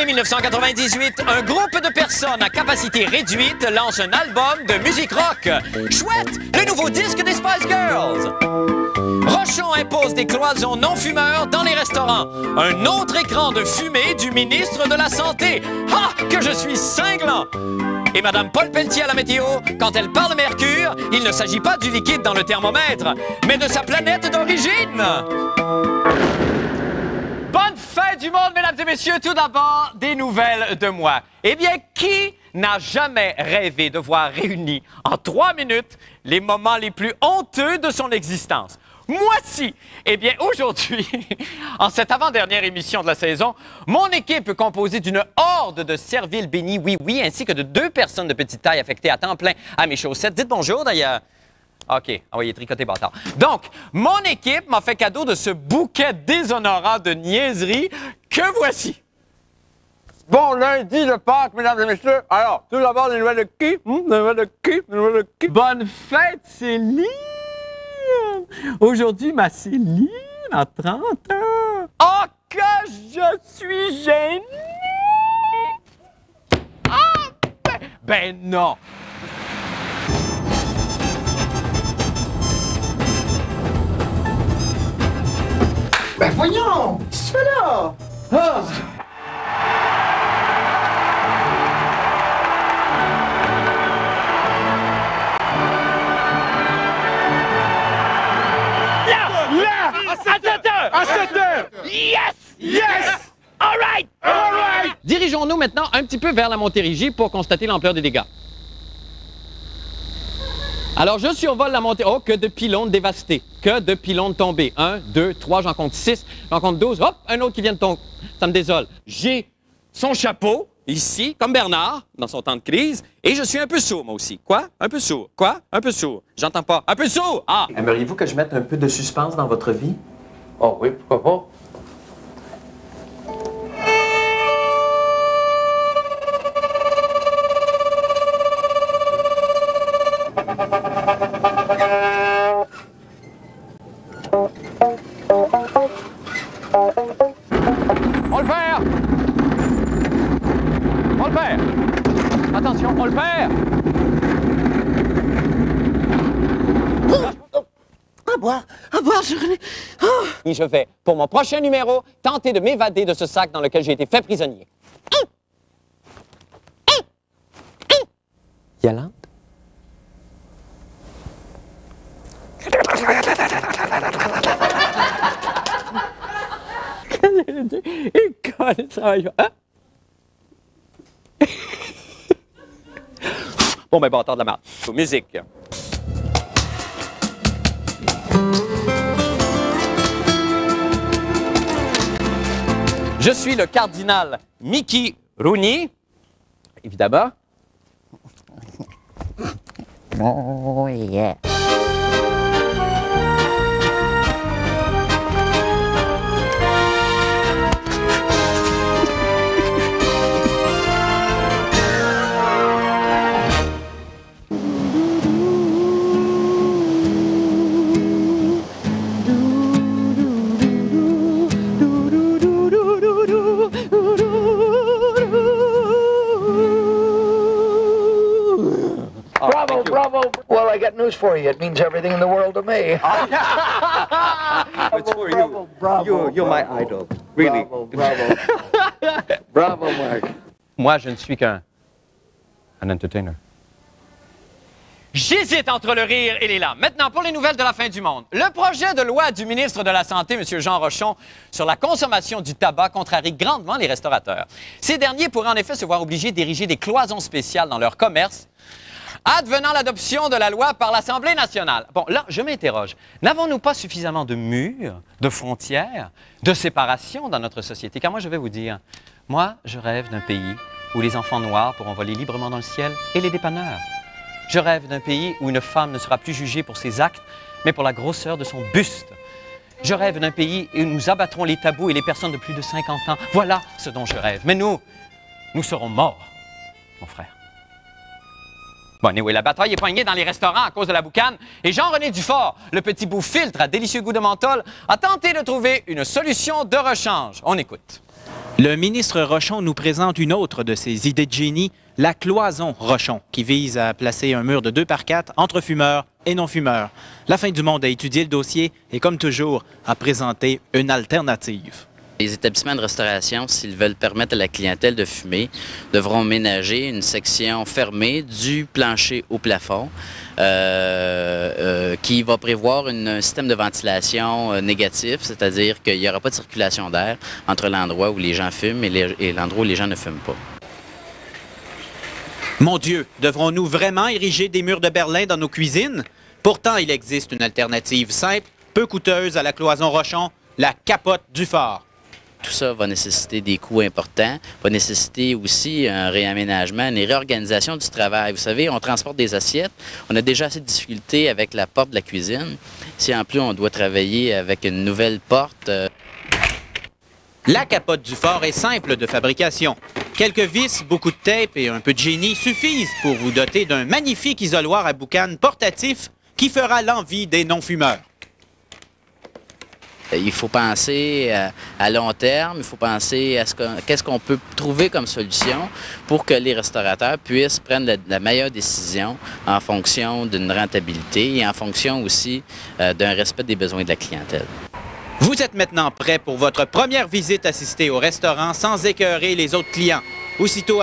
mai 1998, un groupe de personnes à capacité réduite lance un album de musique rock. Chouette! Le nouveau disque des Spice Girls. Rochon impose des cloisons non-fumeurs dans les restaurants. Un autre écran de fumée du ministre de la Santé. Ah, que je suis cinglant! Et Mme Paul Pelletier à la météo, quand elle parle mercure, il ne s'agit pas du liquide dans le thermomètre, mais de sa planète d'origine. Bonne fête du monde, mesdames et messieurs. Tout d'abord, des nouvelles de moi. Eh bien, qui n'a jamais rêvé de voir réunis en 3 minutes les moments les plus honteux de son existence? Moi, si! Eh bien, aujourd'hui, en cette avant-dernière émission de la saison, mon équipe composée d'une horde de serviles bénis, oui, ainsi que de 2 personnes de petite taille affectées à temps plein à mes chaussettes. Dites bonjour, d'ailleurs. OK, envoyez tricoter bâtard. Donc, mon équipe m'a fait cadeau de ce bouquet déshonorant de niaiseries que voici. Bon lundi de Pâques, mesdames et messieurs. Alors, tout d'abord, des nouvelles de qui? Des nouvelles de qui? Des nouvelles de qui? Bonne fête, Céline! Aujourd'hui, ma Céline a 30 ans. Oh, que je suis gêné! Ah, ben non! Ben voyons! Qu'est-ce que tu fais là? Ah. À 7 heures! Yes! Yes! All right! All right! Dirigeons-nous maintenant un petit peu vers la Montérégie pour constater l'ampleur des dégâts. Alors, je survole la montée. Oh, que de pylônes dévastés. Que de pylônes tombés. 1, 2, 3, j'en compte 6, j'en compte 12. Hop, un autre qui vient de tomber. Ça me désole. J'ai son chapeau, ici, comme Bernard, dans son temps de crise, et je suis un peu sourd, moi aussi. Quoi? Un peu sourd. Quoi? Un peu sourd. J'entends pas. Un peu sourd! Ah! Aimeriez-vous que je mette un peu de suspense dans votre vie? Oh oui, pourquoi pas? On le perd! On le perd! Attention, on le perd! À boire, Et je vais, pour mon prochain numéro, tenter de m'évader de ce sac dans lequel j'ai été fait prisonnier. Yolande? Bon, ben, bâtard de la marde. Musique. Je suis le cardinal Mickey Rooney, évidemment. Oh yeah. Bravo. Well, I got news for you. It means everything in the world to me. It's for you. You're my idol. Really. Bravo. Bravo, Mark. Moi, je ne suis qu'un entertainer. J'hésite entre le rire et les larmes. Maintenant, pour les nouvelles de la fin du monde. Le projet de loi du ministre de la Santé, M. Jean Rochon, sur la consommation du tabac contrarie grandement les restaurateurs. Ces derniers pourraient en effet se voir obligés d'ériger des cloisons spéciales dans leur commerce, advenant l'adoption de la loi par l'Assemblée nationale. Bon, là, je m'interroge. N'avons-nous pas suffisamment de murs, de frontières, de séparation dans notre société? Car moi, je vais vous dire, moi, je rêve d'un pays où les enfants noirs pourront voler librement dans le ciel et les dépanneurs. Je rêve d'un pays où une femme ne sera plus jugée pour ses actes, mais pour la grosseur de son buste. Je rêve d'un pays où nous abattrons les tabous et les personnes de plus de 50 ans. Voilà ce dont je rêve. Mais nous serons morts, mon frère. Bon, anyway, la bataille est poignée dans les restaurants à cause de la boucane. Et Jean-René Dufort, le petit bout filtre à délicieux goût de menthol, a tenté de trouver une solution de rechange. On écoute. Le ministre Rochon nous présente une autre de ses idées de génie, la cloison Rochon, qui vise à placer un mur de 2 par 4 entre fumeurs et non-fumeurs. La fin du monde a étudié le dossier et, comme toujours, a présenté une alternative. Les établissements de restauration, s'ils veulent permettre à la clientèle de fumer, devront ménager une section fermée du plancher au plafond qui va prévoir un système de ventilation négatif, c'est-à-dire qu'il n'y aura pas de circulation d'air entre l'endroit où les gens fument et l'endroit où les gens ne fument pas. Mon Dieu, devrons-nous vraiment ériger des murs de Berlin dans nos cuisines? Pourtant, il existe une alternative simple, peu coûteuse à la cloison Rochon, la capote du phare. Tout ça va nécessiter des coûts importants, va nécessiter aussi un réaménagement, une réorganisation du travail. Vous savez, on transporte des assiettes, on a déjà assez de difficultés avec la porte de la cuisine. Si en plus on doit travailler avec une nouvelle porte... La capote du phare est simple de fabrication. Quelques vis, beaucoup de tape et un peu de génie suffisent pour vous doter d'un magnifique isoloir à boucan portatif qui fera l'envie des non-fumeurs. Il faut penser à long terme, il faut penser à qu'est-ce qu'on peut trouver comme solution pour que les restaurateurs puissent prendre la meilleure décision en fonction d'une rentabilité et en fonction aussi d'un respect des besoins de la clientèle. Vous êtes maintenant prêt pour votre première visite assistée au restaurant sans écœurer les autres clients. Aussitôt